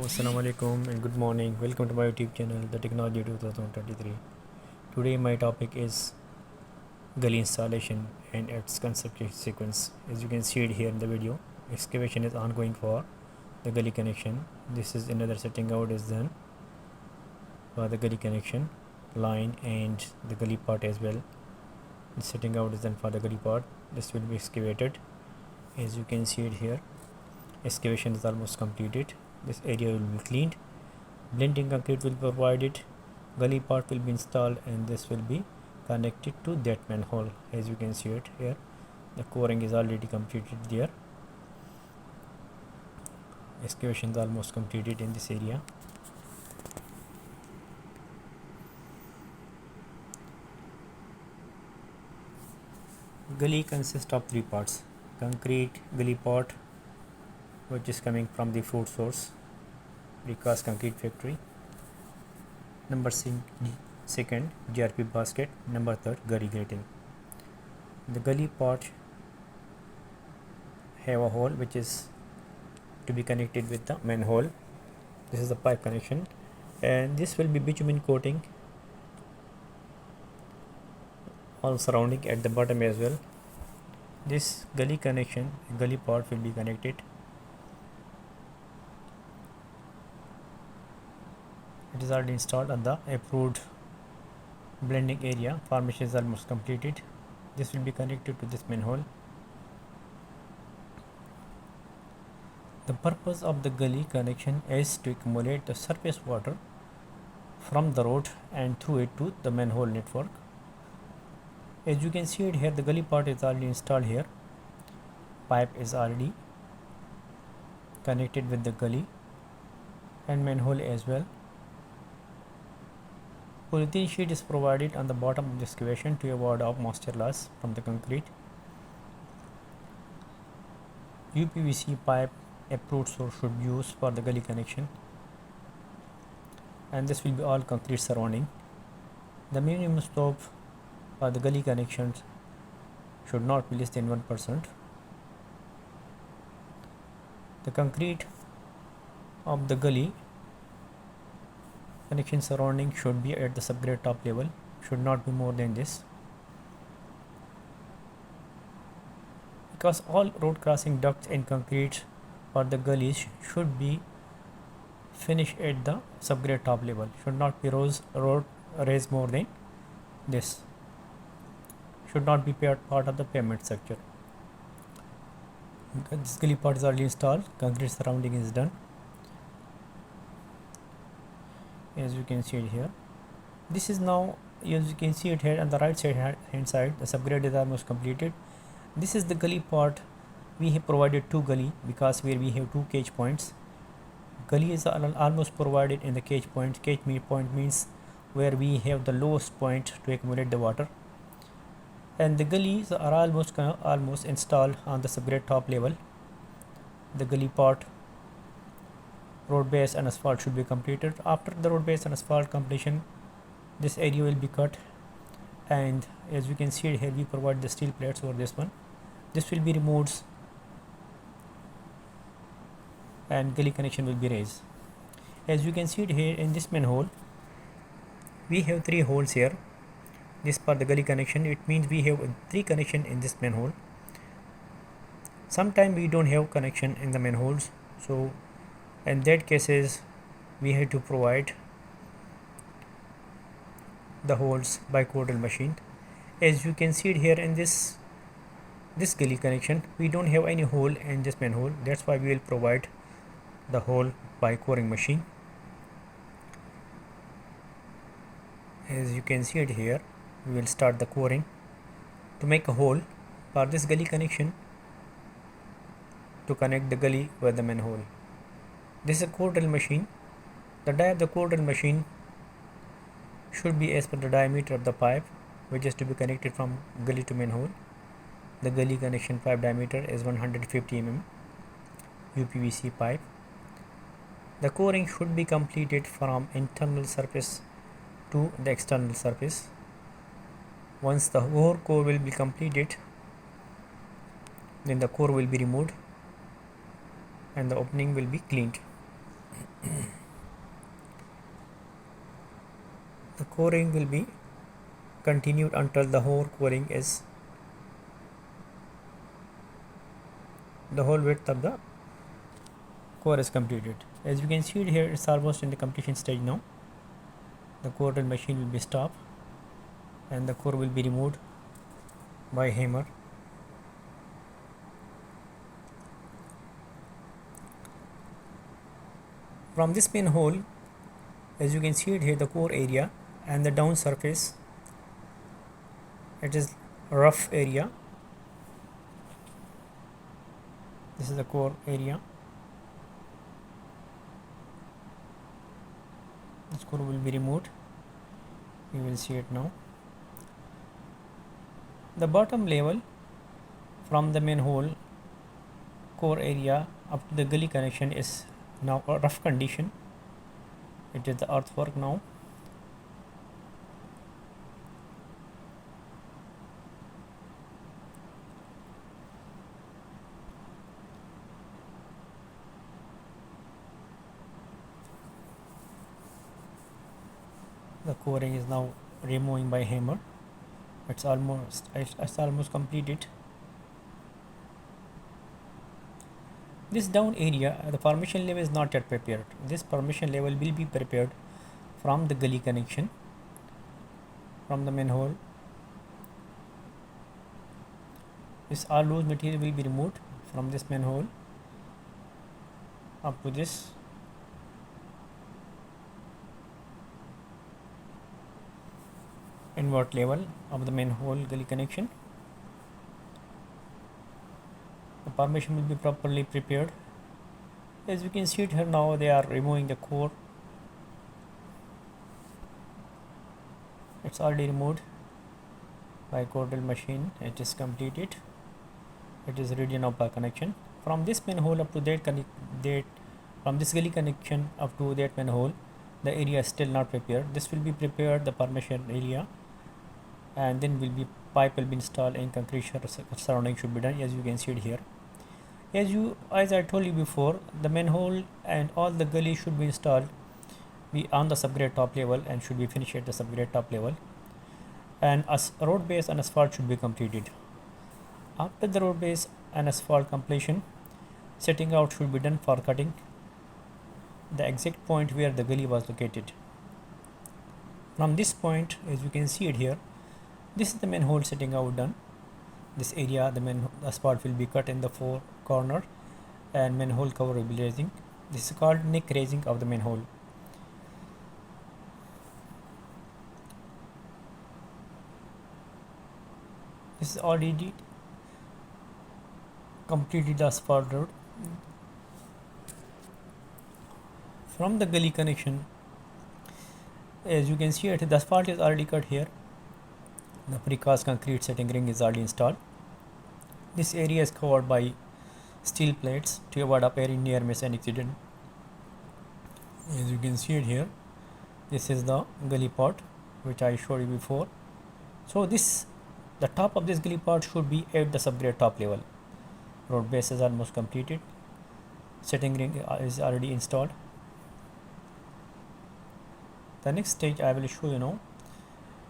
Assalamu alaikum and good morning. Welcome to my YouTube channel, The Technology 2023. Today my topic is gully installation and its construction sequence. As you can see it here in the video, excavation is ongoing for the gully connection. This is another setting out is done for the gully connection line and the gully part as well. The setting out is done for the gully part. This will be excavated. As you can see it here, excavation is almost completed. This area will be cleaned, blending concrete will be provided, gully part will be installed, and this will be connected to that manhole. As you can see it here, the coring is already completed there. Excavation is almost completed in this area. Gully consists of three parts: concrete gully part, which is coming from the fruit source, precast concrete factory. Number second, GRP basket. Number third, gully grating. The gully part have a hole which is to be connected with the manhole. This is the pipe connection, and this will be bitumen coating all surrounding at the bottom as well. This gully connection, gully part will be connected. It is already installed on the approved blending area. Formation is almost completed. This will be connected to this manhole. The purpose of the gully connection is to accumulate the surface water from the road and through it to the manhole network. As you can see it here, the gully part is already installed here. Pipe is already connected with the gully and manhole as well. Polythene sheet is provided on the bottom of the excavation to avoid of moisture loss from the concrete. UPVC pipe approved source should be used for the gully connection, and this will be all concrete surrounding. The minimum slope for the gully connections should not be less than 1%. The concrete of the gully connection surrounding should be at the subgrade top level, should not be more than this, because all road crossing ducts and concrete for the gullies should be finished at the subgrade top level, should not be raised more than this, should not be part of the pavement structure. This gully part is already installed, concrete surrounding is done. As you can see it here, this is now, as you can see it here on the right side hand side, the subgrade is almost completed. This is the gully part. We have provided two gully because where we have two cage points. Gully is almost provided in the cage point. Cage point means where we have the lowest point to accumulate the water, and the gullies are almost installed on the subgrade top level. The gully part, road base and asphalt should be completed. After the road base and asphalt completion, this area will be cut, and as you can see here, we provide the steel plates over this one. This will be removed and gully connection will be raised. As you can see it here in this manhole, we have three holes here. This part the gully connection, it means we have three connection in this manhole. Sometimes we don't have connection in the manholes, so in that cases we have to provide the holes by cordal machine. As you can see it here in this gully connection, we don't have any hole in this manhole, that's why we will provide the hole by coring machine. As you can see it here, we will start the coring to make a hole for this gully connection to connect the gully with the manhole. This is a cordal machine. The die of the cordal machine should be as per the diameter of the pipe which is to be connected from gully to manhole. The gully connection pipe diameter is 150 mm UPVC pipe. The coring should be completed from internal surface to the external surface. Once the whole core will be completed, then the core will be removed and the opening will be cleaned. The coring will be continued until the whole coring is the whole width of the core is completed. As you can see it here, it's almost in the completion stage now. The core drill machine will be stopped and the core will be removed by hammer. From this pin hole, as you can see it here, the core area and the down surface, it is rough area. This is the core area. This core will be removed. You will see it now. The bottom level from the main hole core area up to the gully connection is now a rough condition. It is the earthwork now. The coring is now removing by hammer. It's almost completed. This down area, the formation level is not yet prepared. This formation level will be prepared from the gully connection, from the manhole. This all loose material will be removed from this manhole up to this. Invert level of the manhole gully connection. The formation will be properly prepared. As you can see it here now, they are removing the core. It's already removed by core drill machine. It is completed. It is ready now for connection. From this manhole up to from this gully connection up to that manhole, the area is still not prepared. This will be prepared, the formation area, and then pipe will be installed and concrete surrounding should be done. As you can see it here, as I told you before, the manhole and all the gully should be installed on the subgrade top level and should be finished at the subgrade top level, and road base and asphalt should be completed. After the road base and asphalt completion, setting out should be done for cutting the exact point where the gully was located. From this point, as you can see it here, this is the manhole setting out done. This area, the asphalt will be cut in the four corner and manhole cover will be raising. This is called neck raising of the manhole. This is already completed the asphalt road. From the gully connection, as you can see it, the asphalt is already cut here. The precast concrete setting ring is already installed. This area is covered by steel plates to avoid appearing near miss and accident. As you can see it here, this is the gully part which I showed you before. So the top of this gully part should be at the subgrade top level. Road base is almost completed. Setting ring is already installed. The next stage I will show you now.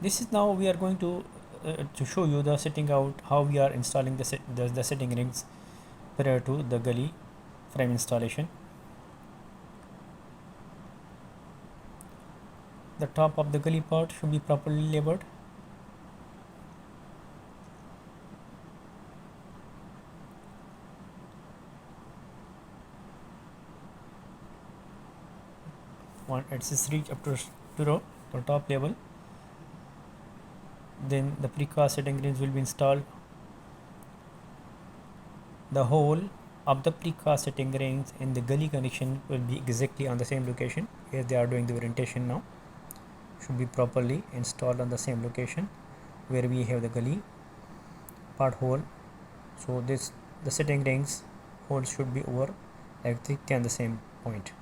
This is now we are going to show you the setting out, how we are installing the setting rings prior to the gully frame installation. The top of the gully part should be properly labeled. Once it's reached up to the top level, then the precast setting rings will be installed. The hole of the precast setting rings in the gully connection will be exactly on the same location as they are doing the orientation now. Should be properly installed on the same location where we have the gully part hole. So the setting rings holes should be over exactly on the same point.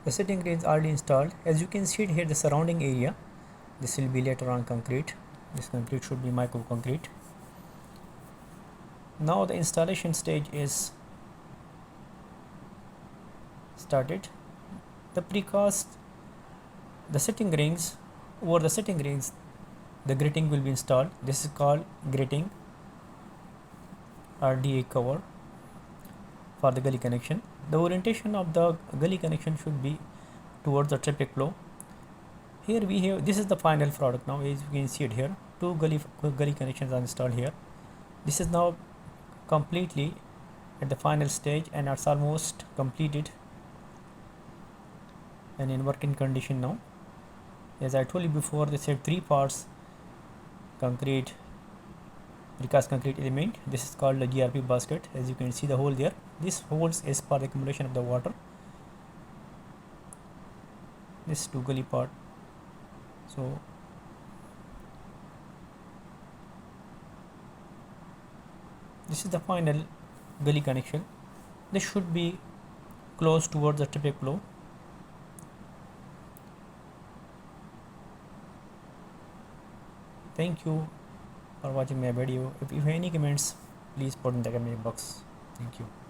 The setting ring is already installed. As you can see it here, the surrounding area, this will be later on concrete. This concrete should be micro concrete. Now the installation stage is started. The precast, the sitting rings, over the sitting rings the gritting will be installed. This is called gritting RDA cover for the gully connection. The orientation of the gully connection should be towards the traffic flow. Here we have, this is the final product now, as you can see it here. Two gully connections are installed here. This is now completely at the final stage and it's almost completed and in working condition now. As I told you before, they said three parts concrete, precast concrete element. This is called the GRP basket. As you can see the hole there, this holds is for the accumulation of the water. This two gully part. So this is the final gully connection. This should be close towards the traffic flow. Thank you for watching my video. If you have any comments, please put in the comment box. Thank you.